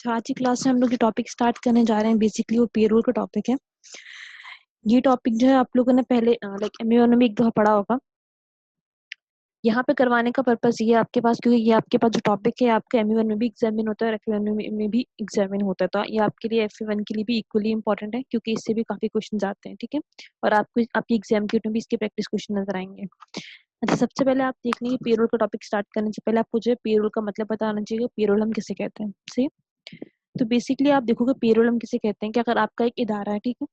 तो आज की क्लास में हम लोग जो टॉपिक स्टार्ट करने जा रहे हैं बेसिकली वो पेरोल का टॉपिक है। ये टॉपिक जो है आप लोगों ने पहले लाइक एमए में एक दफा पढ़ा होगा। यहाँ पे करवाने का पर्पस ये है आपके पास, क्योंकि ये आपके पास जो टॉपिक है आपका एमए में भी एग्जामिन होता है और एफए में भी एग्जामिन होता है, तो ये आपके लिए एफए के लिए भी इक्वली इंपॉर्टेंट है क्योंकि इससे भी काफी क्वेश्चन आते हैं। ठीक है, और आपको आपकी एग्जाम के में भी इसके प्रैक्टिस क्वेश्चन नजर आएंगे। अच्छा, सबसे पहले आप देख लीजिए पेरोल का टॉपिक स्टार्ट करने से पहले आपको जो है पेरोल का मतलब पता आना चाहिए। पेरोल हम किसे कहते हैं, सही। तो बेसिकली आप देखोगे पेरोल हम किसे कहते हैं कि अगर आपका एक इदारा है, ठीक है,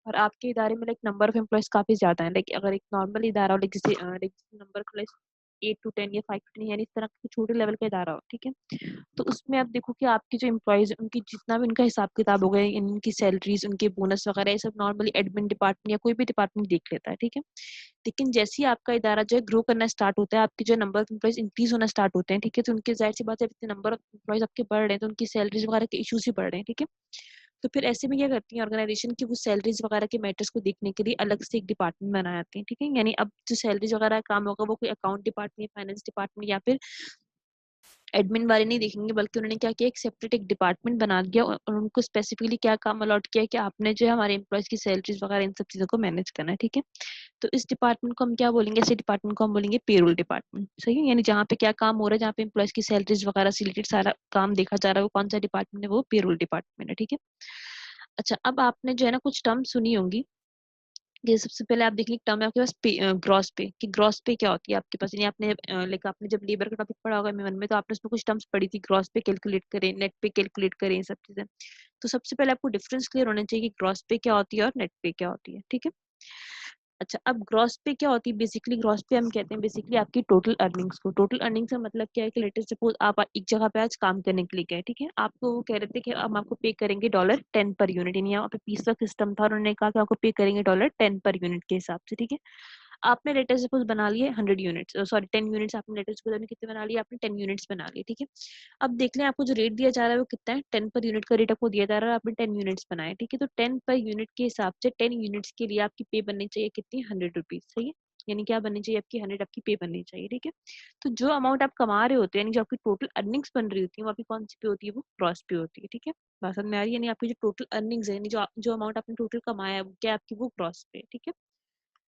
और आपके इदारे में लाइक नंबर ऑफ एम्प्लॉयज काफी ज्यादा है, लाइक अगर एक नॉर्मल इदारा हो लाइक जैसे नंबर लाइक 8 to 10 या 5 to 10 यानी इस तरह का छोटे लेवल का इदारा हो, ठीक है, तो उसमें आप देखो कि आपके जो एम्प्लॉयज उनकी जितना भी उनका हिसाब किताब हो गया, इनकी सैलरीज, उनके बोनस वगैरह, ये सब नॉर्मली एडमिन डिपार्टमेंट या कोई भी डिपार्टमेंट देख लेता है। ठीक है, लेकिन जैसे ही आपका इदारा जो है ग्रो करना स्टार्ट होता है, आपके जो नंबर ऑफ एम्प्लॉयज इंक्रीज होना स्टार्ट होते हैं, ठीक है, तो उनके जाहिर सी बात है इतने नंबर ऑफ एम्प्लॉयज आपके बढ़ रहे हैं तो उनकी सैलरीज वगैरह के इश्यूज भी बढ़ रहे हैं। ठीक है, तो फिर ऐसे में क्या करती है ऑर्गेनाइजेशन की वो सैलरीज वगैरह के मैटर्स को देखने के लिए अलग से एक डिपार्टमेंट बनाए जाते हैं। ठीक है, यानी अब जो सैलरीज वगैरह का काम होगा वो कोई अकाउंट डिपार्टमेंट, फाइनेंस डिपार्टमेंट या फिर एडमिन वाले नहीं देखेंगे, बल्कि उन्होंने क्या किया, एक सेपरेट एक डिपार्टमेंट बना दिया और उनको स्पेसिफिकली क्या काम अलॉट किया कि आपने जो है हमारे एम्प्लॉयज की सैलरीज वगैरह इन सब चीजों को मैनेज करना है। ठीक है, तो इस डिपार्टमेंट को हम क्या बोलेंगे, ऐसे डिपार्टमेंट को हम बोलेंगे पेरोल डिपार्टमेंट। सही है, यानी जहाँ पे क्या काम हो रहा है, जहाँ पे एम्प्लॉयज की सैलरीज वगैरह से रिलेटेड सारा काम देखा जा रहा है, वो कौन सा डिपार्टमेंट है, वो पेरोल डिपार्टमेंट है। ठीक है, अच्छा, अब आपने जो है ना कुछ टर्म सुनी होंगी। ये सबसे पहले आप देखिए टर्म है आपके पास ग्रॉस पे, कि ग्रॉस पे क्या होती है आपके पास, यानी आपने लाइक आपने जब लेबर का टॉपिक पढ़ा होगा मन में, तो आपने उसमें कुछ टर्म्स पढ़ी थी, ग्रॉस पे कैलकुलेट करें, नेट पे कैलकुलेट करें, ये सब चीजें। तो सबसे पहले आपको डिफरेंस क्लियर होना चाहिए कि ग्रॉस पे क्या होती है और नेट पे क्या होती है। ठीक है, अच्छा, अब ग्रॉस पे क्या होती है, बेसिकली ग्रॉस पे हम कहते हैं बेसिकली आपकी टोटल अर्निंग्स को। टोटल अर्निंग्स का मतलब क्या है कि लेटर सपोज आप एक जगह पे आज काम करने के लिए गए, ठीक है, आपको वो कह रहे थे कि हम आपको पे करेंगे $10 पर यूनिट, यानी यहाँ पे पीस का सिस्टम था, उन्होंने कहा कि आपको पे करेंगे $10 पर यूनिट के हिसाब से। ठीक है, आपने लेटर सपोज बना लिए 100 यूनिट्स, सॉरी 10 यूनिट्स, आपने लेटर सपोज कितने बना लिए, आपने 10 यूनिट्स बना लिए। ठीक है, अब देख लें आपको जो रेट दिया जा रहा है वो कितना है, 10 पर यूनिट का रेट आपको दिया जा रहा है, आपने 10 यूनिट्स बनाए। ठीक है, तो 10 पर यूनिट के हिसाब से 10 यूनिट्स के लिए आपकी पे बननी चाहिए कितनी, ₹100। सही है, यानी क्या बननी चाहिए आपकी, 100 आपकी पे बननी चाहिए। ठीक है, तो जो अमाउंट आप कमा रहे होते हैं, यानी जो आपकी टोटल अर्निंग्स बन रही होती है, वो आपकी कौन सी पे होती है, वो ग्रॉस पे होती है। ठीक है, बात समझ में आ रही है, यानी आपकी जो टोटल अर्निंग्स है, यानी जो अमाउंट आपने टोटल कमाया है वो क्या आपकी, वो ग्रॉस पे। ठीक है,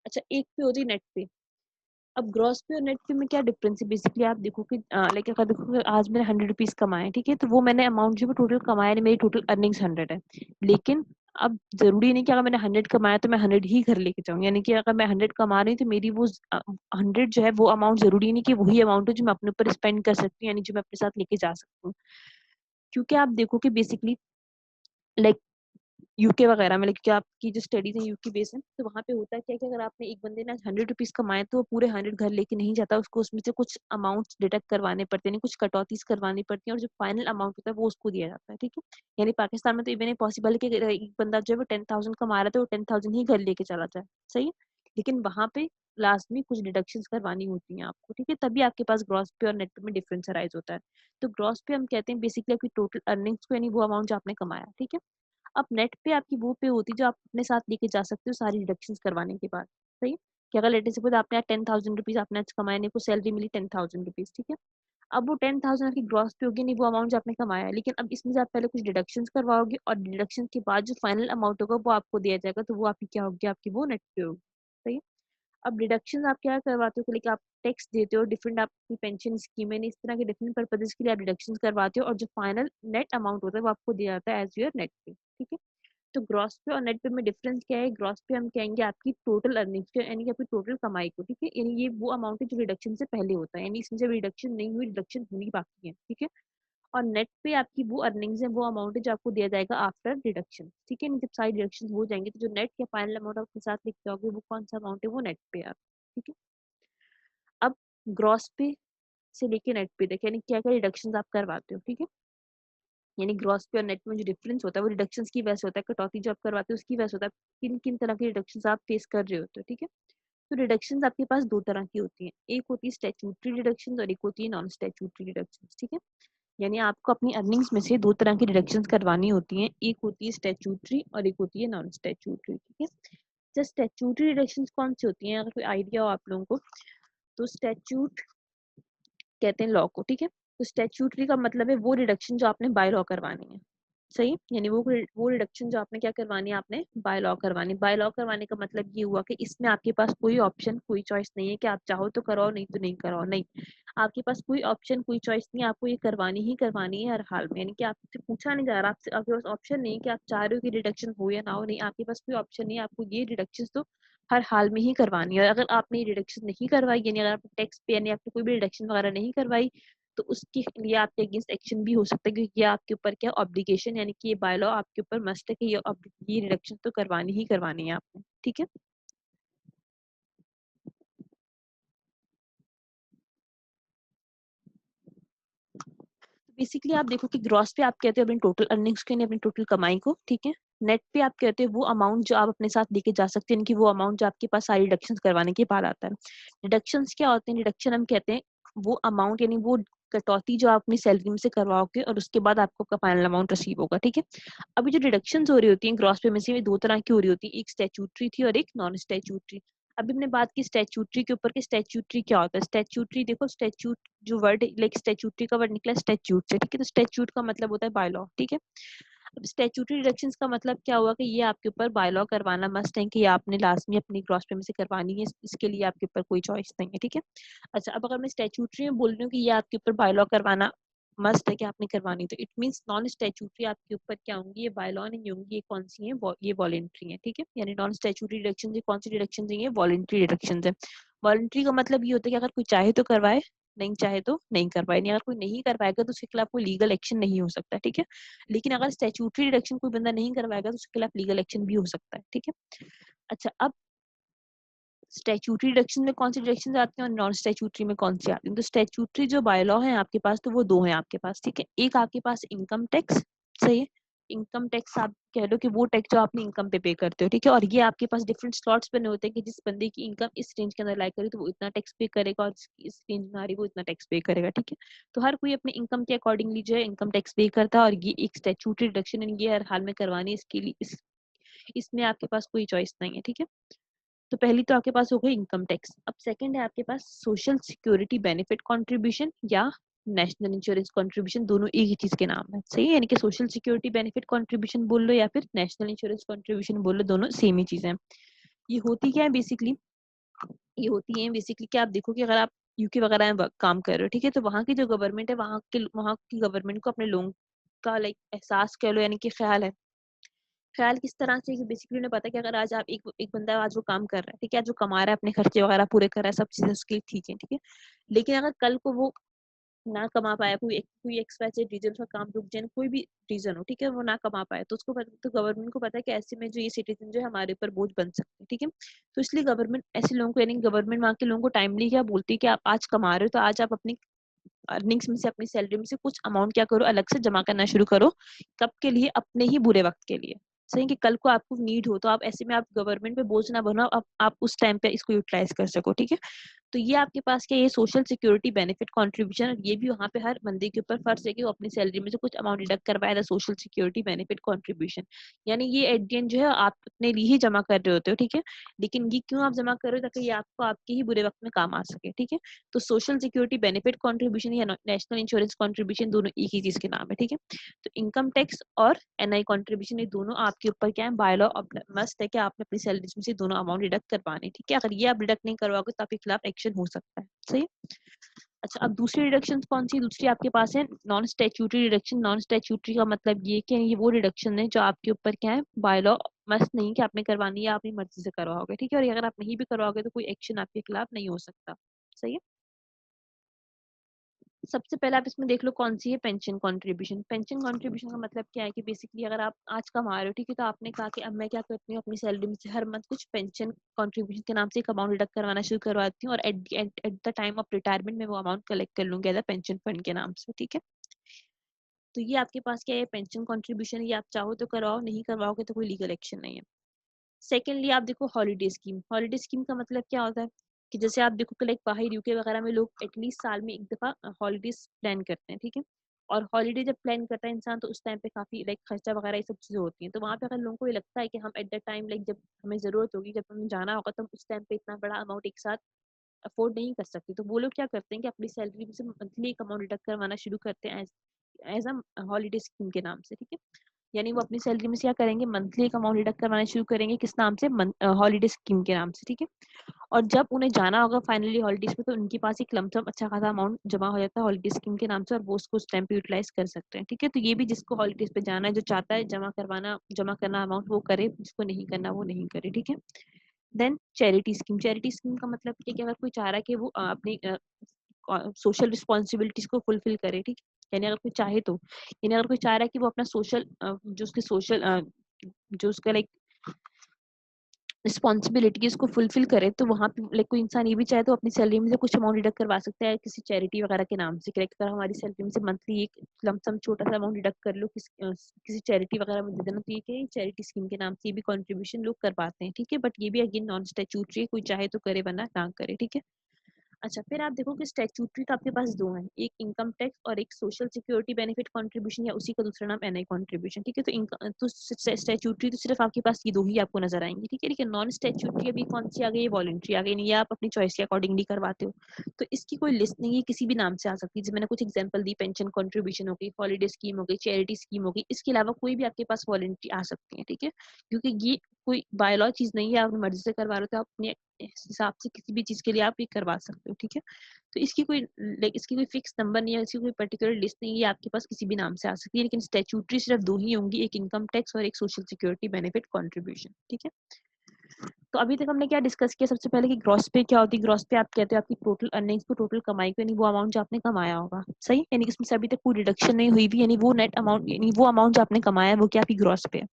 अच्छा, एक पे होती है नेट पे। अब ग्रॉस पे और नेट पे में क्या डिफरेंस है, बेसिकली आप देखो कि लाइक अगर देखो कि आज मैंने ₹100 कमाए, ठीक है, तो वो मैंने अमाउंट जो टोटल कमाया है, मेरी टोटल अर्निंग्स 100 है। लेकिन अब जरूरी नहीं कि अगर मैंने 100 कमाया तो मैं 100 ही घर लेके जाऊँ, यानी कि अगर मैं 100 कमा रही हूँ तो मेरी वो 100 जो है वो अमाउंट जरूरी नहीं कि वही अमाउंट हो जो मैं अपने ऊपर स्पेंड कर सकती हूँ, यानी जो मैं अपने साथ लेके जा सकती हूँ। क्योंकि आप देखो कि बेसिकली लाइक यूके वगैरह में, लेकिन आपकी जो स्टडीज है यूके बेस है, तो वहाँ पे होता है क्या कि अगर आपने एक बंदे ने ₹100 कमाए तो वो पूरे 100 घर लेके नहीं जाता, उसको उसमें से कुछ अमाउंट डिडक्ट करवाने पड़ते हैं, कुछ कटौतीज करवानी पड़ती है, और जो फाइनल अमाउंट होता है वो उसको दिया जाता है। ठीक है, यानी पाकिस्तान में तो इवन पॉसिबल है कि अगर एक बंदा जो है वो 10,000 कमा रहा है तो वो 10,000 ही घर लेके चला जाए। सही है, लेकिन वहां पे लास्ट में कुछ डिडक्शंस करवानी होती हैं आपको। ठीक है, तभी आपके पास ग्रॉस पे और नेट पे में डिफरेंस अराइज होता है। तो ग्रॉस पे हम कहते हैं बेसिकली आपकी टोटल अर्निंग्स को, यानी वो अमाउंट जो आपने कमाया। ठीक है, अब नेट पे आपकी वो पे होती है जो आप अपने साथ लेके जा सकते हो सारी डिडक्शंस करवाने के बाद। सही है, कि अगर लेटे सपोज आपने आज ₹10,000 आपने आज कमाए, नहीं को सैलरी मिली ₹10,000। ठीक है, अब वो 10,000 आपकी ग्रॉस पे होगी, नहीं वो अमाउंट जो आपने कमाया है, लेकिन अब इसमें से आप पहले कुछ डिडक्शंस करवाओगे और डिडक्शन के बाद जो फाइनल अमाउंट होगा वो आपको दिया जाएगा, तो वो आपकी क्या होगी, आपकी वो नेट पे होगी। सही है, अब डिडक्शन आप क्या करवाते हो कि लाइक आप टैक्स देते हो, डिफरेंट आपकी पेंशन स्कीम है, इस तरह के डिफरेंट पर्पजेस के लिए आप डिडक्शन करवाते हो, और जो फाइनल नेट अमाउंट होता है वो आपको दिया जाता है एज योर नेट पे। ठीक है, तो ग्रॉस पे और नेट पे में डिफरेंस क्या है, ग्रॉस पे हम कहेंगे आपकी टोटल अर्निंग्स को, यानी कि आपकी टोटल कमाई को। ठीक है, यानी ये वो अमाउंट है जो रिडक्शन से पहले होता है, यानी इसमें जब रिडक्शन नहीं हुई, रिडक्शन होनी बाकी है। ठीक है, और नेट पे आपकी वो अर्निंग्स है, वो अमाउंट है जो आपको दिया जाएगा आफ्टर डिडक्शन। ठीक है, जब सारी डिडक्शन हो जाएंगे तो जो नेट या फाइनल अमाउंट आप अपने साथ लिखते होगे वो कौन सा अमाउंट है, वो नेट पे आप। ठीक है, अब ग्रॉस पे से लेके नेट पे तक यानी क्या क्या रिडक्शन आप करवाते हो। ठीक है, यानी ग्रॉस पे और नेट में जो डिफरेंस होता है वो रिडक्शंस की वजह से होता है, कटौती जो आप करवाते हो उसकी वजह से होता है, किन किन तरह के रिडक्शंस आप फेस कर रहे होते हो। ठीक है, तो रिडक्शंस आपके पास दो तरह की होती हैं, एक होती है स्टैट्यूटरी रिडक्शंस और एक होती है नॉन स्टैट्यूटरी रिडक्शंस। ठीक है, यानी आपको अपनी अर्निंग्स में से दो तरह की रिडक्शंस करवानी होती हैं, एक होती है स्टैट्यूटरी और एक होती है नॉन स्टैट्यूटरी। ठीक है, जस्ट स्टैट्यूटरी रिडक्शंस कौन सी होती हैं, अगर कोई आइडिया हो आप लोगों को, तो स्टैट्यूट कहते हैं लॉ को। ठीक है, तो स्टैट्यूटरी का मतलब है वो रिडक्शन जो आपने बाय लॉ करवानी है, सही। यानी वो रिडक्शन जो आपने क्या करवानी है, आपने बाय लॉ करवानी। बाय लॉ करवाने का मतलब ये हुआ कि इसमें आपके पास कोई ऑप्शन, कोई चॉइस नहीं है कि आप चाहो तो कराओ, नहीं तो नहीं कराओ, नहीं। आपके पास कोई ऑप्शन, कोई चॉइस नहीं है, आपको ये करवानी ही करवानी है हर हाल में। यानी कि आपसे पूछा नहीं जा रहा, आपसे आपके पास ऑप्शन नहीं है कि आप चाह रहे हो कि रिडक्शन हो या ना हो, नहीं, आपके पास कोई ऑप्शन नहीं है, आपको ये रिडक्शन तो हर हाल में ही करवानी है। और अगर आपने ये रिडक्शन नहीं करवाई, यानी अगर आपने टैक्स पे यानी आपने कोई भी रिडक्शन वगैरह नहीं करवाई, तो उसके लिए आपके अगेंस्ट एक्शन भी हो सकता है, क्योंकि ये आपके ऊपर क्या ऑब्लिगेशन, यानी कि ये बाय लॉ आपके ऊपर मस्ट है कि ये रिडक्शन तो करवानी ही करवानी है आपने, ठीक है। बेसिकली आप देखो कि ग्रॉस पे आप कहते हो अपनी टोटल अर्निंग्स को, अपनी टोटल कमाई को, ठीक है। नेट पे आप कहते हो वो अमाउंट जो आप अपने साथ लेके जा सकते हैं, कि वो अमाउंट जो आपके पास सारी डिडक्शन करवाने के बाद आता है। डिडक्शंस क्या होते हैं? डिडक्शन हम कहते हैं वो अमाउंट, यानी वो कटौती जो आप अपनी सैलरी में से करवाओगे और उसके बाद आपको फाइनल अमाउंट रिसीव होगा, ठीक है। अभी जो डिडक्शन हो रही होती है ग्रॉस पे में से, दो तरह की हो रही होती है, एक स्टैट्यूटरी थी और एक नॉन स्टैट्यूटरी। अभी हमने बात की स्टैट्यूटरी के ऊपर कि स्टैट्यूटरी क्या होता है। स्टैट्यूटरी देखो, स्टैट्यूट जो वर्ड लाइक स्टैट्यूटरी का वर्ड निकला स्टैट्यूट से, ठीक है। तो स्टैट्यूट का मतलब होता है बाय लॉ, ठीक है। अब स्टैट्यूटरी डिडक्शंस का मतलब क्या हुआ कि ये आपके ऊपर बाय लॉ करवाना मस्ट है, कि आपने लास्ट में अपनी ग्रॉस पे में से करवानी है, इसके लिए आपके ऊपर कोई चॉइस नहीं है, ठीक है। अच्छा, अब अगर मैं स्टैट्यूटरी में बोल रही हूँ कि ये आपके ऊपर बाय लॉ करवाना मस्ट है कि आपने करवानी, तो इट मींस नॉन स्टैट्यूटरी आपके ऊपर क्या होंगी, ये बाय लॉ नहीं होंगी, ये कौन सी है, ये वॉलेंट्री है, ठीक है। यानी नॉन स्टैट्यूटरी डिडक्शन ये कौन सी डिडक्शन है, ये वॉलेंट्री डिडक्शन है। वॉलेंट्री का मतलब ये होता है कि अगर कोई चाहे तो करवाए, नहीं चाहे तो नहीं करवाए, नहीं, अगर कोई नहीं करवाएगा तो उसके खिलाफ कोई लीगल एक्शन नहीं हो सकता, ठीक है। लेकिन अगर स्टैट्यूटरी डिडक्शन कोई बंदा नहीं करवाएगा तो उसके खिलाफ लीगल एक्शन भी हो सकता है, ठीक है। अच्छा, अब स्टैट्यूटरी डिडक्शन में कौन सी डिडक्शन आती है और नॉन स्टैट्यूटरी में कौन सी आती है? तो स्टैट्यूटरी जो बाय लॉ है आपके पास, तो वो दो है आपके पास, ठीक है। एक आपके पास इनकम टैक्स, सही है। इनकम टैक्स आप कह लो कि वो टैक्स जो आपने इनकम पे करते हो, ठीक है। और ये आपके पास डिफरेंट स्लॉट्स बने होते हैं कि जिस बंदे की इनकम इस रेंज के अंदर लाई करी तो वो इतना टैक्स पे करेगा, और इस रेंज में आ रही वो इतना टैक्स पे करेगा, ठीक है। तो हर कोई अपने इनकम के अकॉर्डिंगली जो है इनकम टैक्स पे करता है, और ये एक स्टैट्यूटरी डिडक्शन ये हर हाल में करवानी है, इसके लिए इसमें आपके पास कोई चॉइस नहीं है, ठीक है। तो पहली तो आपके पास हो गई इनकम टैक्स। अब सेकंड है आपके पास सोशल सिक्योरिटी बेनिफिट कंट्रीब्यूशन या नेशनल इंश्योरेंस कंट्रीब्यूशन, दोनों एक ही चीज के नाम है, सही है। यानी कि सोशल सिक्योरिटी बेनिफिट कंट्रीब्यूशन बोल लो या फिर नेशनल इंश्योरेंस कंट्रीब्यूशन बोल लो, दोनों सेम ही चीज है। ये होती क्या है बेसिकली? ये होती है बेसिकली कि आप देखो कि अगर आप यूके वगैरह में काम कर रहे हो, ठीक है, तो वहाँ की जो गवर्नमेंट है, वहाँ की गवर्नमेंट को अपने लोगों का लाइक एहसास कह लो, यानी कि ख्याल है। ख्याल किस तरह से कि बेसिकली उन्हें पता है कि अगर आज आप एक बंदा आज वो काम कर रहा है, ठीक है, जो कमा रहा है, अपने खर्चे वगैरह पूरे कर रहा है, सब चीजें उसके लिए ठीक है, ठीक है। लेकिन अगर कल को वो ना कमा पाया, कोई एक्सपायरी रीजन का काम रुक जाए, कोई भी रीजन हो, ठीक है, वो ना कमा पाए, तो उसको तो गवर्नमेंट को पता है कि ऐसे में जो ये सिटीजन जो है हमारे ऊपर बोझ बन सकते हैं, ठीक है। तो इसलिए गवर्नमेंट ऐसे लोगों को, यानी गवर्नमेंट वहाँ के लोगों को टाइमली क्या बोलती है कि आप आज कमा रहे हो तो आज आप अपनी अर्निंग्स में से, अपनी सैलरी में से कुछ अमाउंट क्या करो, अलग से जमा करना शुरू करो। कब के लिए? अपने ही बुरे वक्त के लिए, सही कि कल को आपको नीड हो, तो आप ऐसे में आप गवर्नमेंट पे बोझ ना बनो, आप उस टाइम पे इसको यूटिलाइज कर सको, ठीक है। तो ये आपके पास क्या, ये सोशल सिक्योरिटी बेनिफिट कंट्रीब्यूशन, ये भी वहाँ पे हर बंदे के ऊपर फर्ज है कि वो अपनी सैलरी में से कुछ अमाउंट डिडक्ट करवाए, the social security benefit contribution. यानी ये एट द एंड जो है आप अपने लिए ही जमा कर रहे होते हो, ठीक है। लेकिन ये क्यों आप जमा कर रहे हो? ताकि ये आपको आपके ही बुरे वक्त में काम आ सके, ठीक है। तो सोशल सिक्योरिटी बेनिफिट कंट्रीब्यूशन या नेशनल इंश्योरेंस कंट्रीब्यूशन, दोनों एक ही चीज के नाम है, ठीक है। तो इनकम टैक्स और एनआई कंट्रीब्यूशन, ये दोनों आपके ऊपर क्या है, बाय लॉ मस्ट है कि आपने अपनी सैलरी में से दोनों अमाउंट डिडक्ट करवाने, ठीक है। अगर ये आप डिडक्ट नहीं करवाओगे तो आपके खिलाफ एक्शन हो सकता है, सही है। अच्छा, अब दूसरी डिडक्शन कौन सी? दूसरी आपके पास है non statutory deduction. Non statutory का मतलब ये कि ये वो डिडक्शन है जो आपके ऊपर क्या है, बाय लॉ मस्ट नहीं कि आपने करवानी है, अपनी मर्जी से करवाओगे, ठीक है। और अगर आप नहीं भी करवाओगे तो कोई एक्शन आपके खिलाफ नहीं हो सकता, सही है। सबसे पहले आप इसमें देख लो कौन सी है, पेंशन कंट्रीब्यूशन। पेंशन कंट्रीब्यूशन का मतलब क्या है कि बेसिकली अगर आप आज कमा रहे हो, ठीक है, तो आपने कहा कि अब मैं क्या करती हूँ, अपनी सैलरी में से हर मंथ कुछ पेंशन कंट्रीब्यूशन के नाम से एक अमाउंट डिडक्ट करवाना शुरू करवाती हूँ, और at the time of retirement में वो अमाउंट कलेक्ट कर लूंगी एज अ पेंशन फंड के नाम से, ठीक है। तो ये आपके पास क्या है, पेंशन कंट्रीब्यूशन, ये आप चाहो तो करवाओ, नहीं करवाओगे तो कोई लीगल एक्शन नहीं है। सेकेंडली आप देखो हॉलीडे स्कीम। हॉलीडे स्कीम का मतलब क्या होता है कि जैसे आप देखो कि लाइक बाहर यूके वगैरह में लोग एटलीस्ट साल में एक दफा हॉलीडेज प्लान करते हैं, ठीक है। और हॉलीडे जब प्लान करता है इंसान, तो उस टाइम पे काफी लाइक खर्चा वगैरह ये सब चीजें होती हैं। तो वहाँ पे अगर लोगों को ये लगता है कि हम एट द टाइम लाइक जब हमें जरूरत होगी, जब हमें जाना होगा, तो हम उस टाइम पे इतना बड़ा अमाउंट एक साथ अफोर्ड नहीं कर सकते, तो वो लोग क्या करते हैं कि अपनी सैलरी में से मंथली एक अमाउंट डिडक्ट करवाना शुरू करते हैं एज अ हॉलीडे स्कीम के नाम से, ठीक है। यानी वो अपनी सैलरी में से क्या करेंगे, मंथली एक अमाउंट डिडक्ट करवाना शुरू करेंगे, किस नाम से, हॉलीडे स्कीम के नाम से, ठीक है। और जब उन्हें जाना होगा फाइनली हॉलीडेज पे, तो उनके पास एक लमसम अच्छा खासा अमाउंट जमा हो जाता है हॉलीडे स्कीम के नाम से, और वो उसको उस टाइम पे यूटिलाइज कर सकते हैं, ठीक है। तो ये भी जिसको हॉलीडेज पे जाना है, जो चाहता है जमा करना अमाउंट, वो करे, जिसको नहीं करना वो नहीं करे, ठीक है। देन चैरिटी स्कीम का मतलब है कि अगर कोई चाह रहा है कि वो अपनी सोशल रिस्पॉन्सिबिलिटीज को फुलफिल करे, ठीक है। यानी अगर कोई चाहे तो, यानी अगर कोई चाह रहा है कि वो अपना सोशल जो उसके सोशल जो उसका लाइक रिस्पॉन्सिबिलिटी इसको फुलफिल करे, तो वहाँ पे लाइक कोई इंसान ये भी चाहे तो अपनी सैलरी में से कुछ अमाउंट डिडक्ट करवा सकता है किसी चैरिटी वगैरह के नाम से, लाइक अगर हमारी सैलरी में से मंथली एक लमसम छोटा सा अमाउंट डिडक्ट कर लो, किसी चैरिटी वगैरह में दे देना, तो ये क्या है, चैरिटी स्कीम के नाम से भी कॉन्ट्रीब्यूशन लोग कर पाते हैं, ठीक है। बट ये भी अगेन नॉन स्टैट्यूटरी, कोई चाहे तो करे वरना ना करे, ठीक है। अच्छा, फिर आप देखो कि स्टैट्यूटरी तो आपके पास दो हैं, एक इनकम टैक्स और एक सोशल सिक्योरिटी बेनिफिट कंट्रीब्यूशन, या उसी का दूसरा नाम एनआई कंट्रीब्यूशन, ठीक है। तो स्टैट्यूटरी तो सिर्फ आपके पास ये दो ही आपको नजर आएंगे, ठीक है। लेकिन नॉन स्टैट्यूटरी अभी कौन सी आ गई है, वॉलंटरी आ गई, नहीं, ये आप अपनी चॉइस के अकॉर्डिंगली करवाते हो। तो इसकी कोई लिस्ट नहीं है, किसी भी नाम से आ सकती है, जैसे मैंने कुछ एग्जाम्पल दी, पेंशन कॉन्ट्रीब्यूशन हो गई, हॉलीडे स्कीम हो गई, चैरिटी स्कीम हो गई, इसके अलावा कोई भी आपके पास वॉलंटरी आ सकती है, ठीक है। क्योंकि ये कोई बाय लॉ चीज नहीं है, आप अपनी मर्जी से करवा रहे हो, तो आप अपने हिसाब से किसी भी चीज के लिए आप ये करवा सकते हो, ठीक है। तो इसकी कोई फिक्स नंबर नहीं है, इसकी कोई पर्टिकुलर लिस्ट नहीं है, आपके पास किसी भी नाम से आ सकती है। लेकिन स्टैट्यूटरी सिर्फ दो ही होंगी, एक इनकम टैक्स और एक सोशल सिक्योरिटी बेनिफिट कंट्रीब्यूशन, ठीक है। तो अभी तक हमने क्या डिस्कस किया, सबसे पहले कि ग्रॉस पे क्या होती है। ग्रॉस पे आप कहते हो आपकी टोटल अर्निंग्स को, टोटल कमाई को, यानी वो अमाउंट जो आपने कमाया होगा, सही, यानी कि इसमें से अभी तक कोई डिडक्शन नहीं हुई भी, यानी वो नेट अमाउंट, यानी वो अमाउंट जो आपने कमाया है वो क्या आपकी ग्रॉस पे है।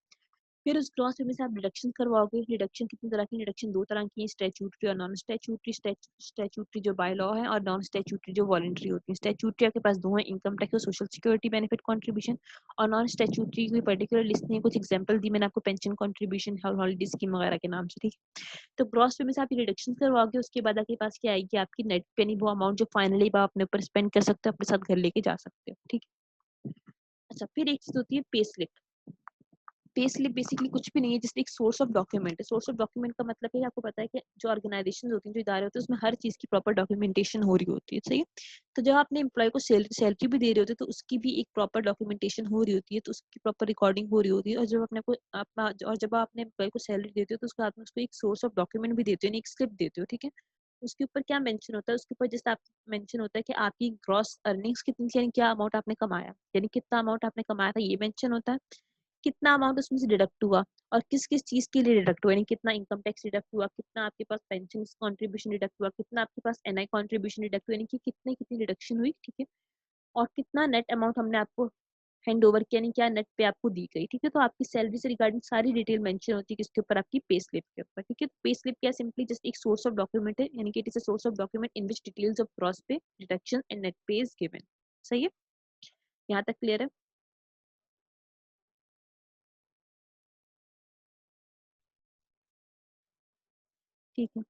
फिर उस ग्रॉस पे में से आप डिडक्शन करवाओगे। डिडक्शन कितनी तरह की, डिडक्शन दो तरह की है, स्टैट्यूटरी और नॉन स्टैट्यूटरी। स्टैट्यूटरी जो बाय लॉ है, और नॉन स्टैट्यूटरी जो वॉलंटरी होती है। स्टैट्यूटरी आपके पास दो है, इनकम टैक्स और सोशल सिक्योरिटी बेनिफिट कंट्रीब्यूशन। और नॉन स्टैट्यूटरी कोई पर्टिकुलर लिस्ट नहीं, कुछ एग्जांपल दी मैंने आपको, पेंशन कंट्रीब्यूशन, हॉलिडे स्कीम वगैरह के नाम से, ठीक है। तो ग्रॉस पे में से आप रिडक्शन करवाओगे, उसके बाद आपके पास क्या आएगी, आपकी नेट पे, नहीं वो अमाउंट जो फाइनली आप अपने ऊपर स्पेंड कर सकते हो, अपने साथ घर लेके जा सकते हो, ठीक है। अच्छा, फिर एक चीज होती है pay slip. Pay slip basically कुछ भी नहीं है, जैसे एक सोर्स ऑफ डॉक्यूमेंट है। सोर्स ऑफ डॉक्यूमेंट का मतलब है कि आपको पता है कि जो ऑर्गेनाइजेशन होती हैं, जो इदारे होते हैं, उसमें हर चीज की प्रॉपर डॉक्यूमेंटेशन हो रही होती है, सही है। तो जब आपने एम्प्लॉय को सैलरी भी दे रहे होते हैं, तो उसकी भी एक प्रॉपर डॉक्यूमेंटेशन हो रही होती है, तो उसकी प्रॉपर रिकॉर्डिंग हो रही होती है। और जब आपने एम्प्लॉय को सैलरी देते हो, तो उसके बाद में उसको एक सोर्स ऑफ डॉक्यूमेंट भी देते हो, यानी एक स्लिप देते हो, ठीक है। उसके ऊपर क्या मेंशन होता है, उसके ऊपर जैसे आप मेंशन होता है कि आपकी ग्रॉस अर्निंग्स कितनी थी, यानी क्या अमाउंट आपने कमाया, यानी कितना अमाउंट आपने कमाया था, ये मेंशन होता है। कितना अमाउंट उसमें से डिडक्ट हुआ, और किस किस चीज के लिए डिडक्ट हुआ, यानी कितना इनकम टैक्स डिडक्ट हुआ, कितना आपके पास पेंशन कंट्रीब्यूशन डिडक्ट हुआ, कितना आपके पास एनआई कंट्रीब्यूशन डिडक्ट हुआ, यानी कि कितने कितनी डिडक्शन हुई, ठीक है। और कितना नेट अमाउंट हमने आपको हैंड ओवर किया, यानी क्या नेट पे आपको दी गई, ठीक है। तो आपकी सैलरी से रिगार्डिंग सारी डिटेल मेंशन होती है किसके ऊपर, आपकी पे स्लिप के ऊपर, ठीक है। पे स्लिप क्या, सिंपली जस्ट एक सोर्स ऑफ डॉक्यूमेंट है, यानी कि it is a source of document in which details of gross पे, डिडक्शन एंड नेट पे इज गिवन। सही है, यहाँ तक क्लियर है। ठीक है।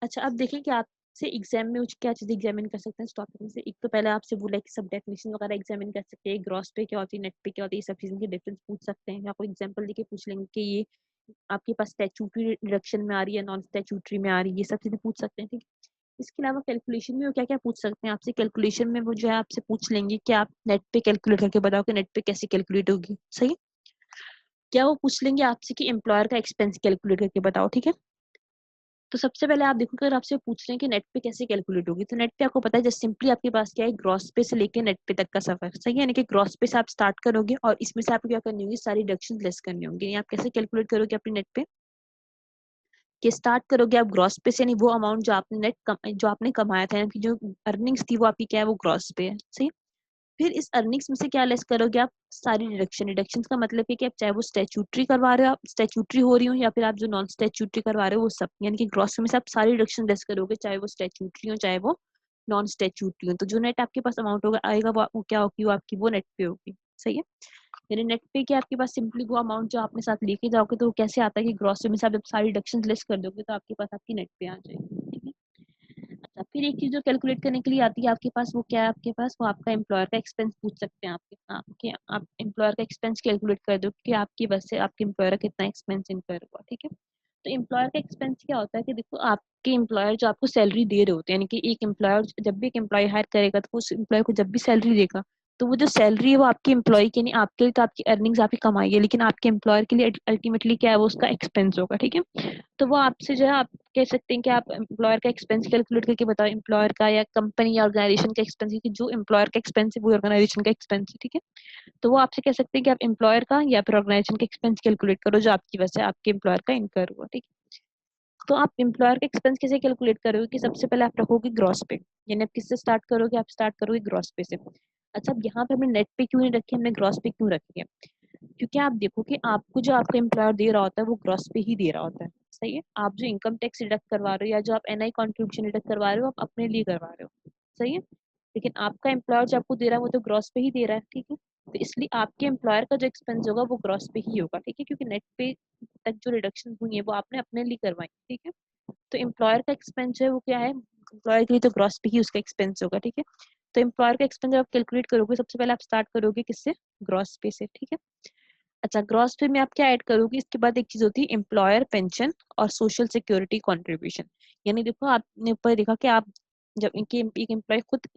अच्छा, अब देखें कि आपसे एग्जाम में क्या चीज़ एग्जामिन कर सकते हैं इस टॉपिक में से। एक तो पहले आपसे बोला है कि सब डेफिनेशन वगैरह एग्जामिन कर सकते हैं, ग्रॉस पे क्या होती है, नेट पे क्या होती है, ये सब चीज़ों की डिफरेंस पूछ सकते हैं, या कोई एग्जांपल देके पूछ लेंगे कि ये आपके पास स्टैट्यूटरी डिडक्शन में आ रही है, नॉन स्टैट्यूटरी में आ रही है, ये सब चीज़ें पूछ सकते हैं, ठीक है। इसके अलावा कैलकुलेशन में वो क्या क्या पूछ सकते हैं आपसे, कैलकुलेशन में वो जो है आपसे पूछ लेंगे कि आप नेट पे कैलकुलेट करके बताओ कि नेट पे कैसे कैलकुलेट होगी, सही है? क्या वो पूछ लेंगे आपसे कि एम्प्लॉयर का एक्सपेंस कैलकुलेट करके बताओ, ठीक है। तो सबसे पहले आप देखो, अगर आपसे पूछ रहे हैं कि नेट पे कैसे कैलकुलेट होगी, तो नेट पे आपको पता है जस्ट सिंपली आपके पास क्या है, ग्रॉस पे से लेके नेट पे तक का सफर, सही है। यानी कि ग्रॉस पे से आप स्टार्ट करोगे, और इसमें से आपको क्या करनी होगी, सारी डिडक्शन लेस करनी होंगी। यानी आप कैसे कैलकुलेट करोगे अपने नेट पे, कि स्टार्ट करोगे आप ग्रॉस पे से, यानी वो अमाउंट जो आपने जो आपने कमाया था, यानी कि जो अर्निंग्स थी वो आपकी क्या है, वो ग्रॉस पे है, सही। फिर इस अर्निंग्स में से क्या लेस करोगे आप, सारी डिडक्शन। डिडक्शन का मतलब है कि आप चाहे वो स्टैट्यूटरी करवा रहे हो, आप स्टैट्यूटरी हो रही हो, या फिर आप जो नॉन स्टैट्यूटरी करवा रहे हो, वो सब, यानी कि ग्रॉस में से आप सारी डिडक्शन लेस करोगे, चाहे वो स्टैट्यूटरी हो चाहे वो नॉन स्टैट्यूटरी हो। तो जो नेट आपके पास अमाउंट होगा आएगा, वो क्या होगी, वो आपकी वो नेट पे होगी, सही है। यानी नेट पे क्या आपके पास सिंपली वो अमाउंट जो आपने साथ लेके जाओगे, तो वो कैसे आता है कि ग्रॉस में से आप जब सारी डिडक्शन लेस कर दोगे, तो आपके पास आपकी नेट पे आ जाएगी, ठीक है। अच्छा, फिर एक चीज जो कैलकुलेट करने के लिए आती है आपके पास, वो क्या है आपके पास, वो आपका एम्प्लॉयर का एक्सपेंस पूछ सकते हैं आपके आप एम्प्लॉयर का एक्सपेंस कैलकुलेट कर दो कि आपकी बस से आपके एम्प्लॉयर का कितना एक्सपेंस इनकर हुआ, ठीक है। तो एम्प्लॉयर का एक्सपेंस क्या होता है कि देखो आपके एम्प्लॉयर जो आपको सैलरी दे रहे होते हैं, यानी कि एक एम्प्लॉयर जब भी एक एम्प्लॉय हायर करेगा तो उस एम्प्लॉय को जब भी सैलरी देगा तो वो जो सैलरी है वो आपके एम्प्लॉय के नहीं, आपके लिए तो आपकी अर्निंग्स आपकी कमाई है, लेकिन आपके एम्प्लॉयर के लिए अल्टीमेटली क्या है, वो उसका एक्सपेंस होगा। ठीक है, तो वो आपसे जो है आप कह सकते हैं कि आप एम्प्लॉयर का एक्सपेंस कैलकुलेट करके बताओ, एम्प्लॉयर का या कंपनी या ऑर्गेनाइजेशन का एक्सपेंस, क्योंकि जो एम्प्लॉयर का एक्सपेंस है वो ऑर्गेनाइजेशन का एक्सपेंस है। ठीक है, तो वो आपसे कह सकते हैं कि आप एम्प्लॉयर का या फिर ऑर्गेनाइजेशन का एक्सपेंस कैलकुलेट करो जो आपकी वजह से आपके एम्प्लॉयर का इनकर हुआ। ठीक है, तो आप एम्प्लॉयर का एक्सपेंस कैसे कैलकुलेट करोगे कि सबसे पहले आप रखोगे ग्रॉस पे, यानी आप किससे स्टार्ट करोगे, आप स्टार्ट करोगे ग्रॉस पे से। अच्छा, अब यहाँ पे हमने नेट पे क्यों नहीं रखी, हमने ग्रॉस पे क्यों रखी है, क्योंकि आप देखो कि आपको जो आपका एम्प्लॉयर दे रहा होता है वो ग्रॉस पे ही दे रहा होता है। सही है, आप जो इनकम टैक्स डिडक्ट करवा रहे हो या जो आप एनआई कॉन्ट्रीब्यूशन डिडक्ट करवा रहे हो आप अपने लिए करवा रहे हो। सही है, लेकिन आपका एम्प्लॉयर जो आपको दे रहा है वो तो ग्रॉस पे ही दे रहा है। ठीक है, तो इसलिए आपके एम्प्लॉयर का जो एक्सपेंस होगा वो ग्रॉस पे ही होगा। ठीक है, क्योंकि नेट पे तक जो रिडक्शन हुई है वो आपने अपने लिए करवाई। ठीक है, तो एम्प्लॉयर का एक्सपेंस है वो क्या है, एम्प्लॉयर के लिए तो ग्रॉस पे ही उसका एक्सपेंस होगा। ठीक है, तो एम्प्लॉयर का एक्सपेंस जब आप कैलकुलेट करोगे सबसे पहले आप स्टार्ट करोगे किससे, ग्रॉस पे से। ठीक है, अच्छा, ग्रॉस पे में आप क्या ऐड करोगे, इसके बाद एक चीज होती है एम्प्लॉयर पेंशन और सोशल सिक्योरिटी कंट्रीब्यूशन। यानी देखो आपने ऊपर देखा कि आप जब एक एम्प्लॉय खुद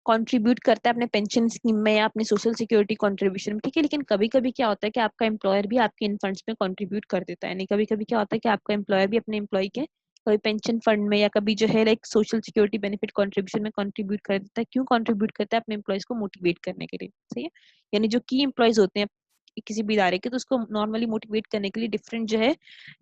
कंट्रीब्यूट करता है अपने पेंशन स्कीम में या अपने सोशल सिक्योरिटी कंट्रीब्यूशन में। ठीक है, लेकिन कभी कभी क्या होता है कि आपका एम्प्लॉयर भी आपके इन फंड्स में कंट्रीब्यूट कर देता है। नहीं, कभी कभी क्या होता है कि आपका एम्प्लॉयर भी अपने एम्प्लॉय के कभी पेंशन फंड में या कभी जो है like social security benefit contribution में कंट्रीब्यूट कर देता है। क्यों कंट्रीब्यूट करता है, अपने एम्प्लॉयज को मोटिवेट करने के लिए। सही है, यानी जो की एम्प्लॉयज होते हैं किसी भी इदारे के, तो उसको नॉर्मली मोटिवेट करने के लिए डिफरेंट जो है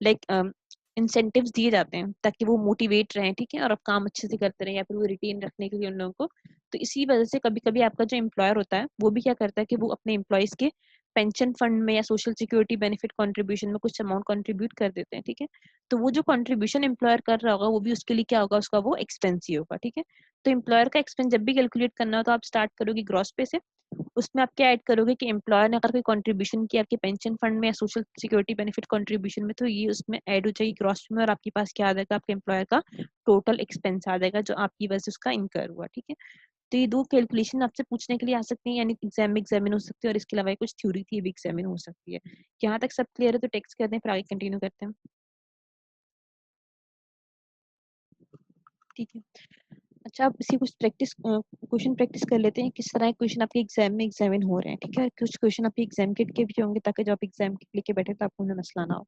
लाइक इंसेंटिव्स दिए जाते हैं ताकि वो मोटिवेट रहें। ठीक है, और अब काम अच्छे से करते रहें या फिर वो रिटेन रखने के लिए उन लोगों को। तो इसी वजह से कभी कभी आपका जो एम्प्लॉयर होता है वो भी क्या करता है कि वो अपने एम्प्लॉयज के पेंशन फंड में या सोशल सिक्योरिटी बेनिफिट कंट्रीब्यूशन में कुछ अमाउंट कंट्रीब्यूट कर देते हैं। ठीक है, तो वो जो कंट्रीब्यूशन एम्प्लॉयर कर रहा होगा वो भी उसके लिए क्या होगा, उसका वो एक्सपेंस ही होगा। ठीक है, तो एम्प्लॉयर का एक्सपेंस जब भी कैलकुलेट करना हो तो आप स्टार्ट करोगे ग्रॉस पे से। उसमें आप क्या ऐड करोगे कि एम्प्लॉयर ने अगर कोई कंट्रीब्यूशन किया आपके पेंशन फंड में या सोशल सिक्योरिटी बेनिफिट कंट्रीब्यूशन में, तो ये उसमें ऐड हो जाएगी ग्रॉस में, और आपके पास क्या आ जाएगा, आपके एम्प्लॉयर का टोटल एक्सपेंस आ जाएगा जो आपकी वजह से उसका इनकर हुआ। ठीक है, तो ये दो कैलकुलेशन आपसे पूछने के लिए आ सकती है, यानी एग्जाम में एग्जामिन हो सकती है, और इसके अलावा कुछ थ्योरी थी भी एग्जामिन हो सकती है। यहाँ तक सब क्लियर है तो टेक्स्ट करते हैं, फिर आगे कंटिन्यू करते हैं। ठीक है, अच्छा, आप इसी कुछ प्रैक्टिस क्वेश्चन प्रैक्टिस कर लेते हैं किस तरह क्वेश्चन आपके एग्जाम में एग्जामिन हो रहे हैं। ठीक है, कुछ क्वेश्चन आपके एग्जाम किट के भी होंगे ताकि जब आप एग्जाम किट लेके बैठे तो आपको उन्हें मसला ना हो।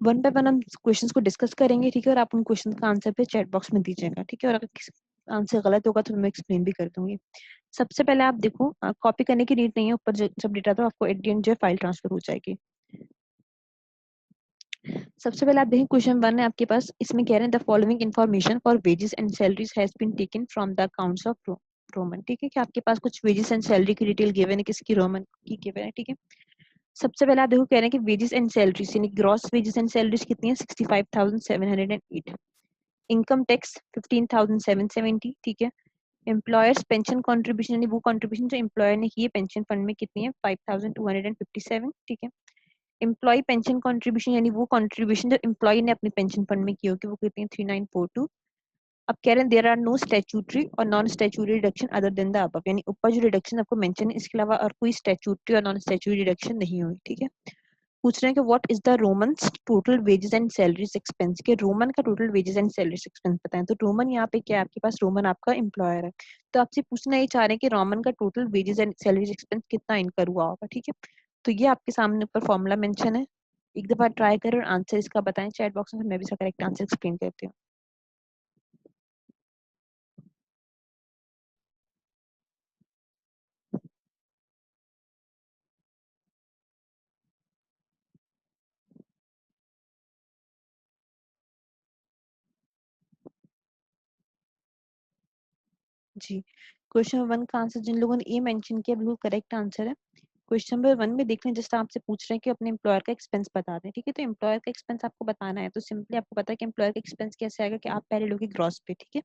वन बाय वन हम क्वेश्चंस को डिस्कस करेंगे। ठीक है, और आप उन क्वेश्चन का आंसर पे चैट बॉक्स में दीजिएगा। ठीक है, और अगर किसी आंसर गलत होगा तो मैं एक्सप्लेन भी कर दूंगी। सबसे पहले आप देखो, कॉपी करने की नीड नहीं है, ऊपर सब डेटा तो आपको एट द एंड जो है फाइल ट्रांसफर हो जाएगी। सबसे पहले आप देखिए क्वेश्चन वन है आपके पास, इसमें कह रहे हैं the following information for wages and salaries has been taken from the accounts of Roman. ठीक है, कि आपके पास कुछ वेजेस एंड सैलरी की डिटेल गिवन है, किसकी, रोमन की गिवन है। ठीक है, सबसे पहले आप देखो कह रहे हैं कि वेजेस एंड सैलरीज यानी ग्रॉस वेजेस एंड सैलरीज कितनी है, 65,708। Income tax 15,770। ठीक है, एम्प्लॉयर्स पेंशन कंट्रीब्यूशन यानी वो कंट्रीब्यूशन जो एम्प्लॉयर ने की है पेंशन फंड में कितनी है, 5,257। ठीक है, एम्प्लॉय पेंशन कंट्रीब्यूशन यानी वो कंट्रीब्यूशन जो एम्प्लॉय ने अपने पेंशन फंड में की होगी वो कितनी है, 3942। अब कह रहे हैं देयर आर नो स्टैट्यूटरी और non statutory deduction other than the above, यानी ऊपर जो डिडक्शन आपको मेंशन है इसके अलावा और कोई स्टैट्यूटरी और नॉन स्टैट्यूटरी डिडक्शन नहीं हुई। ठीक है, पूछ रहे हैं कि what is the Roman total wages and salaries expense, के रोमन का total wages and salaries expense बताएं। तो रोमन यहाँ पे क्या है, आपके पास रोमन आपका एम्प्लॉयर है, तो आपसे पूछना ये चाह रहे हैं कि रोमन का total wages and salaries expense कितना इनकर हुआ होगा। ठीक है, तो ये आपके सामने ऊपर फॉर्मूला मेंशन है, एक दफा ट्राई करें और आंसर इसका बताएं चैट बॉक्स में, मैं भी इसका करेक्ट आंसर एक्सप्लेन करती हूँ। जी, क्वेश्चन वन का आंसर जिन लोगों ने ए मेंशन किया बिल्कुल करेक्ट आंसर है। क्वेश्चन नंबर वन में देख रहे हैं जैसे आपसे पूछ रहे हैं कि अपने एम्प्लॉयर का एक्सपेंस बता दें। ठीक है, तो एम्प्लॉयर का एक्सपेंस आपको बताना है तो सिंपली आपको पता है कि एम्प्लॉयर का एक्सपेंस कैसे आएगा कि आप पहले लोगे ग्रॉस पे। ठीक है,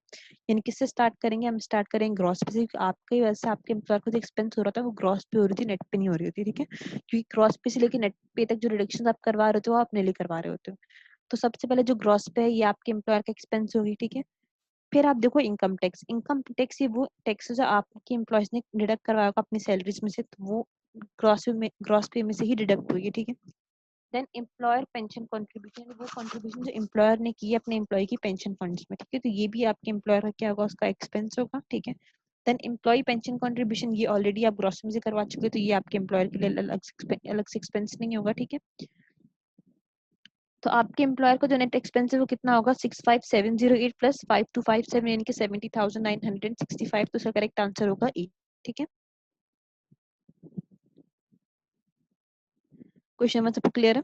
यानी किससे स्टार्ट करेंगे, हम स्टार्ट करेंगे ग्रॉस पे से, क्योंकि आपकी वजह से आपके एम्प्लॉयर को जो एक्सपेंस हो रहा था वो ग्रॉस पे हो रही थी, नेट पे नहीं हो रही होती। ठीक है, क्योंकि ग्रॉस पे से लेके नेट पे तक जो रिडक्शन आप करवा रहे होते हो वो आप अपने लिए करवा रहे होते हो। तो सबसे पहले जो ग्रॉस पे है ये आपके एम्प्लॉयर का एक्सपेंस होगी। ठीक है, फिर आप देखो इनकम टैक्स, इनकम टैक्स ये वो टैक्स जो आपके एम्प्लॉयज ने डिडक्ट करवाया होगा अपनी सैलरीज में से, तो वो ग्रॉस पे में से ही डिडक्ट हुई है, ठीक है। देन एम्प्लॉयर पेंशन कंट्रीब्यूशन, वो कंट्रीब्यूशन जो एम्प्लॉयर ने की है अपने एम्प्लॉय की पेंशन फंड्स में, ठीक है, तो ये भी आपके एम्प्लॉयर का क्या होगा, उसका एक्सपेंस होगा, ठीक है। देन एम्प्लॉय पेंशन कंट्रीब्यूशन, ये ऑलरेडी आप ग्रॉस में से करवा चुके हो, तो ये आपके एम्प्लॉयर के लिए अलग से एक्सपेंस नहीं होगा, ठीक है। तो आपके एम्प्लॉयर का जो नेट एक्सपेंस है वो कितना होगा, 65708 प्लस 5257 यानी कि 70,965, तो उसका करेक्ट आंसर होगा ए, ठीक है। क्वेश्चन नंबर सबको क्लियर है?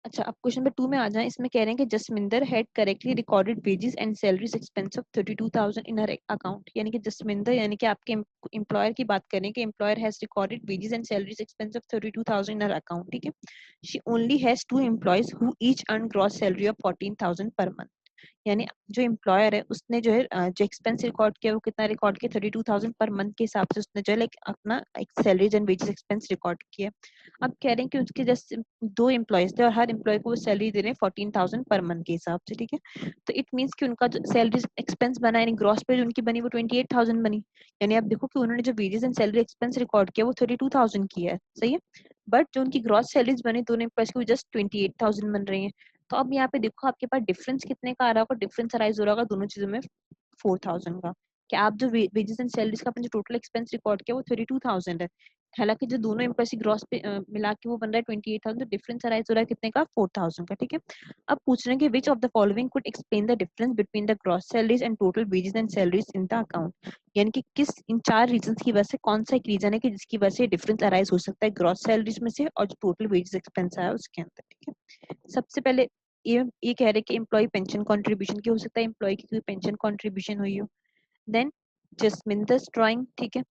अच्छा, अब क्वेश्चन नंबर 2 में आ जाए। इसमें कह रहे हैं कि Jasminder had correctly recorded wages and salaries expense of 32,000 in her account, यानी कि जसमिंदर यानी कि आपके एम्प्लॉयर की बात करें कि employer has recorded wages and salaries expense of 32,000 in her account, ठीक है। She only has two employees who each earn gross salary of 14,000 per month, यानी जो एम्प्लॉयर है उसने जो है जो एक्सपेंस रिकॉर्ड किया वो कितना रिकॉर्ड किया, 32,000 पर मंथ के हिसाब से उसने जो है लाइक अपना salaries and wages expense record किया। अब कह रहे हैं कि उसके जस्ट 2 एम्प्लॉयज थे और हर एम्प्लॉय को वो सैलरी दे रहे हैं 14,000 पर मंथ के हिसाब से, ठीक है। तो इट मीन्स कि उनका जो सैलरी एक्सपेंस बना यानी ग्रॉस पे जो उनकी बनी वो 28,000 बनी, यानी आप देखो कि उन्होंने जो wages and salary expense record किया वो 32,000 की है, सही है। बट जो उनकी ग्रॉस सैलरीज बनी दोनों एम्प्लॉयज की वो जस्ट 28,000 बन रही है। तो अब यहाँ पे देखो आपके पास डिफरेंस कितने का आ रहा होगा, डिफरेंस अराइज हो रहा होगा दोनों चीजों में 4,000 का, कि आप जो वेजेस एंड सैलरीज का अपने जो टोटल एक्सपेंस रिकॉर्ड किया वो 32,000 है, हालांकि जो दोनों एम्प्लॉय की ग्रॉस पे मिला के वो बन रहा है 28,000, तो डिफरेंस अराइज हो रहा है कितने का, 4,000 का, ठीक है। अब पूछ रहे हैं कि which of the following could explain the difference between the gross salaries and total wages and salaries in the account, यानी कि किस इन 4 रीजंस की वजह से कौन सा एक रीजन है कि जिसकी वजह से डिफरेंस अराइज हो सकता है ग्रॉस सैलरीज में से और जो टोटल वेजेस एक्सपेंस आया उसके अंदर, ठीक है। सबसे पहले ये कह रहे हैं कि एम्प्लॉय पेंशन कंट्रीब्यूशन की हो सकता है, एम्प्लॉय की कोई पेंशन कंट्रीब्यूशन हुई हो। देन जसमिंदर ड्राइंग, ठीक है,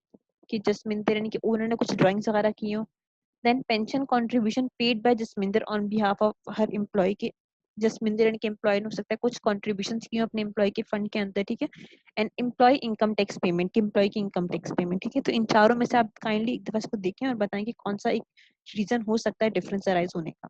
कि जसमिंदर यानी कि ओनर ने कुछ ड्राइंग्स वगैरह की हो। Then pension contribution paid by Jasminder on behalf of her employee के, जसमिंदर यानी कि एम्प्लॉय ने हो सकता है कुछ कंट्रीब्यूशन की हो अपने एम्प्लॉय के फंड के अंदर, ठीक है। And employee income tax payment, कि एम्प्लॉय की इनकम टैक्स पेमेंट, ठीक है। तो इन चारों में से आप काइंडली एक दफा इसको देखें और बताएं कि कौन सा एक रीजन हो सकता है डिफरेंस अराइज होने का।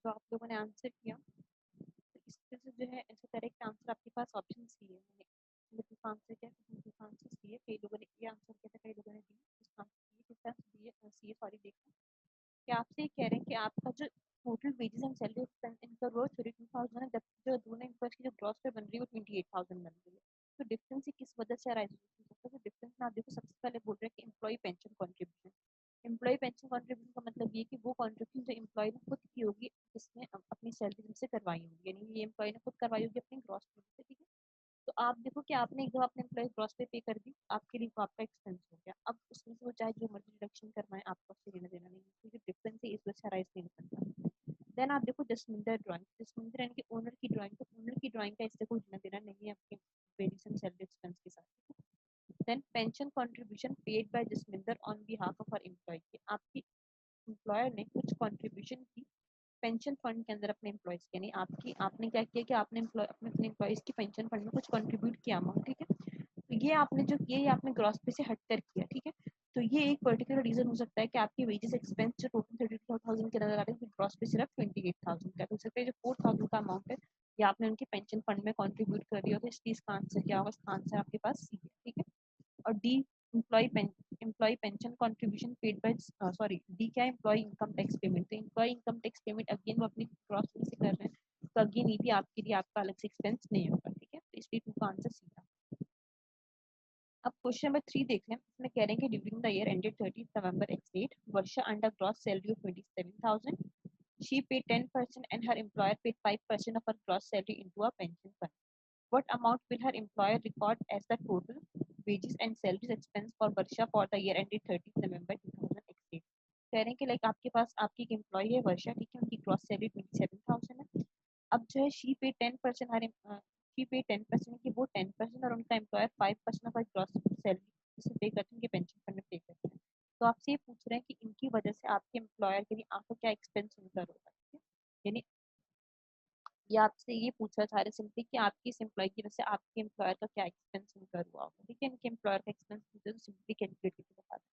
तो आप लोगों ने आंसर किया, तो इसमें से जो है ऐसा करेक्ट आंसर आपके पास ऑप्शन सी है, मतलब आंसर क्या है, इसका आंसर सी है। कई लोगों ने ये आंसर किया था, कई लोगों ने डी, इसका आंसर सी है, किसका सी है, सी है, सॉरी देखना। कि आपसे ये कह रहे हैं कि आपका जो total wages and salary expense इनका वो 32,000 है, जबकि जो दोनों एम्प्लॉयज की जो ग्रॉस पे बन रही है वो 28,000 बन रही है। तो डिफरेंस ही किस वजह से अराइज हो सकता है, तो डिफरेंस में आप देखो सबसे पहले बोल रहे हैं कि employee pension contribution. Employee pension contribution का मतलब ये कि वो कॉन्ट्रीब्यूशन जो एम्प्लॉय ने खुद की होगी, जिसने अपनी सैलरी से करवाई होगी, यानी ये एम्प्लॉय ने खुद करवाई होगी अपनी ग्रॉस पे से, ठीक है। तो आप देखो कि आपने एक दो अपने एम्प्लॉय ग्रॉस पे कर दी, आपके लिए वो आपका एक्सपेंस हो गया। अब उसमें से वो चाहे जो मर्जी डिडक्शन करवाएं, आपको उससे लेना देना नहीं है, क्योंकि डिफरेंस है, इस वजह से अराइज नहीं हो सकता। देन आप देखो जसमिंदर ड्राइंग, जसमिंदर यानी कि ओनर की ड्राइंग, तो ओनर की ड्राइंग का इससे कोई लेना देना नहीं है आपके वेजेस एंड सैलरी एक्सपेंस के साथ। Then pension contribution paid by Jasminder on behalf of her employee, आपकी एम्प्लॉयर ने कुछ कंट्रीब्यूशन की पेंशन फंड के अंदर अपने एम्प्लॉयज के, यानी आपकी आपने क्या किया कि आपने अपने एम्प्लॉयज की पेंशन फंड में कुछ कंट्रीब्यूट किया अमाउंट, ठीक है। तो ये आपने जो किया ये आपने ग्रॉस पे से हटकर किया, ठीक है। तो ये एक पर्टिकुलर रीजन हो सकता है कि आपकी वेजेस एक्सपेंस जो टोटल 32,000 के नजर आ रहे हैं ग्रॉस पे सिर्फ 28,000 का, तो हो सकता है जो 4,000 का अमाउंट है ये आपने उनकी पेंशन फंड में कंट्रीब्यूट कर दिया, तो इस चीज का आंसर क्या होगा, इसका आंसर आपके पास सी है, ठीक है। और D employee employee pension contribution paid by, sorry D क्या है, एम्प्लॉय इनकम टैक्स पेमेंट। तो employee income tax payment again वो अपनी ग्रॉस में से कर रहे हैं, तो अगेन ये भी आपके लिए आपका अलग से एक्सपेंस नहीं होगा, ठीक है। तो इसलिए टू का आंसर सी था। अब क्वेश्चन नंबर 3 देख लें। इसमें कह रहे हैं कि during the year ended 30 November x Varsha under gross salary of 27,000, she paid 10% and her employer paid 5% of her gross salary into a pension fund. What amount will her employer record as the total wages and salaries expense for Varsha for the year ended 30th November 2008? कह रहे हैं कि like आपके पास आपकी एक employ है वर्षा, ठीक है, उनकी ग्रॉस सैलरी 27,000 है। अब जो है शी पे 10% हर शी पे 10% कि वो 10% और उनका एम्प्लॉयर 5% ऑफ ग्रॉस सैलरी से पे करते हैं, उनके पेंशन फंड में पे करते हैं। तो आपसे ये पूछ रहे हैं कि इनकी वजह से आपके एम्प्लॉयर के लिए आपको क्या एक्सपेंस इनकर होगा, ठीक है। यानी ये आपसे ये पूछना चाह रहे सिंपली कि आपकी इस एम्प्लॉय की वजह से आपके एम्प्लॉयर का क्या एक्सपेंस इनकर हुआ होगा, ठीक है। इनके एम्प्लॉयर का एक्सपेंस सिंपली कैलकुलेट करके बता दें।